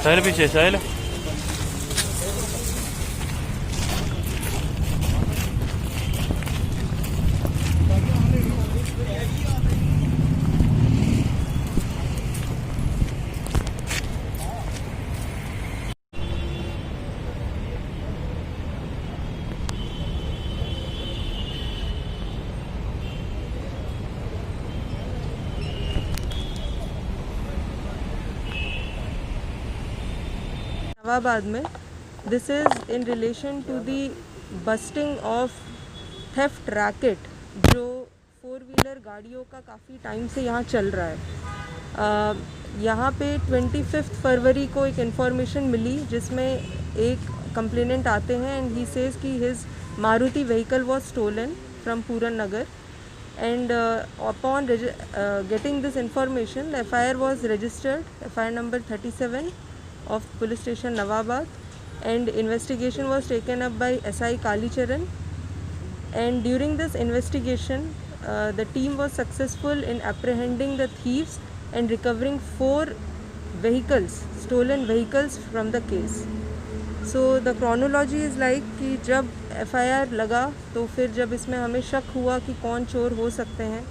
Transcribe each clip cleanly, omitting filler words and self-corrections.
साहिल पीछे साहिल। नवाबाद में this is in relation to the busting of theft racket जो 4 wheeler गाड़ियों का काफ़ी टाइम से यहाँ चल रहा है। यहाँ पे 25 फरवरी को एक इन्फॉर्मेशन मिली जिसमें एक कंप्लेनेंट आते हैं एंड ही सेज कि his Maruti vehicle was stolen from Puran Nagar and upon getting this information, the FIR was registered, FIR number 37 of police station Nawabad, and investigation was taken up by SI Kalicharan. And during this investigation, the team was successful in apprehending the thieves and recovering 4 vehicles, stolen vehicles from the case. So the chronology is like कि जब FIR लगा तो फिर जब इसमें हमें शक हुआ कि कौन चोर हो सकते हैं,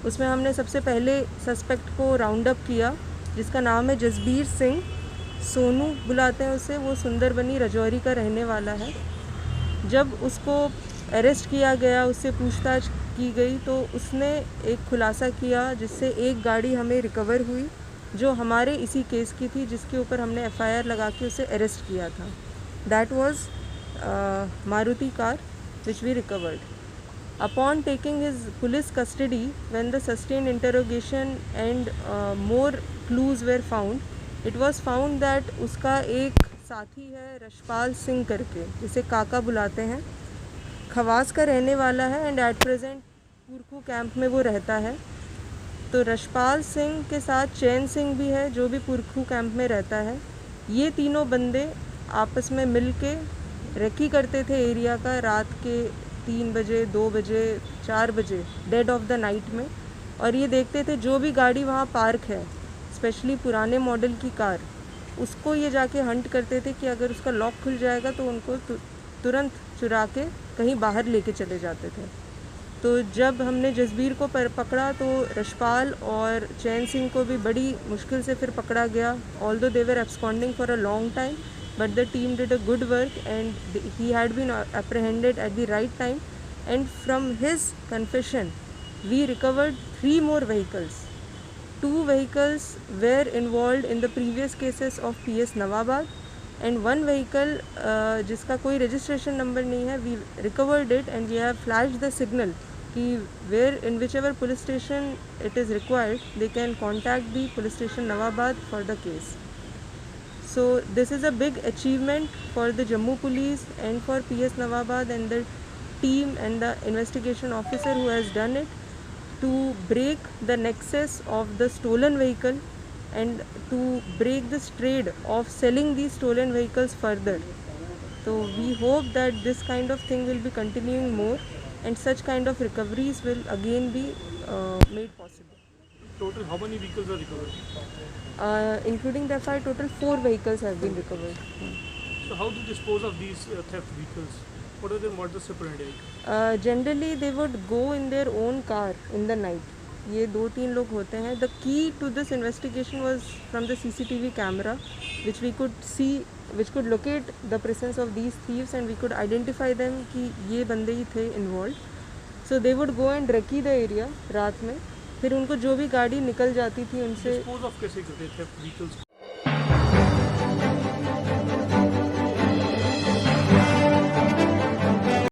उसमें हमने सबसे पहले सस्पेक्ट को राउंड अप किया जिसका नाम है जसबीर सिंह, सोनू बुलाते हैं उसे, वो सुंदरबनी रजौरी का रहने वाला है। जब उसको अरेस्ट किया गया, उससे पूछताछ की गई तो उसने एक खुलासा किया जिससे एक गाड़ी हमें रिकवर हुई जो हमारे इसी केस की थी जिसके ऊपर हमने FIR लगा के उसे अरेस्ट किया था। That was Maruti car which we recovered. Upon taking his police custody, when the sustained interrogation and more clues were found, it was found that उसका एक साथी है रशपाल सिंह करके, जिसे काका बुलाते हैं, खवास का रहने वाला है एंड एट प्रेजेंट पुरखू कैंप में वो रहता है। तो रशपाल सिंह के साथ चैन सिंह भी है जो भी पुरखू कैंप में रहता है। ये तीनों बंदे आपस में मिल के रेकी करते थे एरिया का रात के 3 बजे, 2 बजे, 4 बजे डेड ऑफ द नाइट में, और ये देखते थे जो भी गाड़ी वहाँ पार्क है, स्पेशली पुराने मॉडल की कार, उसको ये जाके हंट करते थे कि अगर उसका लॉक खुल जाएगा तो उनको तुरंत चुरा के कहीं बाहर लेके चले जाते थे। तो जब हमने जसबीर को पकड़ा तो रशपाल और चैन सिंह को भी बड़ी मुश्किल से फिर पकड़ा गया, although they were absconding for a long time, but the team did a good work and he had been apprehended at the right time, and from his confession we recovered 3 more vehicles. 2 vehicles were involved in the previous cases of PS Nawabad and 1 vehicle जिसका कोई registration number नहीं है, we recovered it and we have flashed the signal कि where in whichever police station it is required they can contact the police station Nawabad for the case. So this is a big achievement for the Jammu police and for PS Nawabad and the team and the investigation officer who has done it to break the nexus of the stolen vehicle and to break this trade of selling these stolen vehicles further. So we hope that this kind of thing will be continuing more and such kind of recoveries will again be made possible. Total, how many vehicles are recovered? Including the FIR, total 4 vehicles have been recovered. So how do you dispose of these theft vehicles? What are their modus operandi? Generally they would go in their own car in the night. ये 2-3 लोग होते हैं. The key to this investigation was from the CCTV camera, which we could see, which could locate the presence of these thieves and we could identify them कि ये बंदे ही थे involved. So they would go and recce the area रात में, फिर उनको जो भी गाड़ी निकल जाती थी उनसे Dispose of कैसे करते थे theft vehicles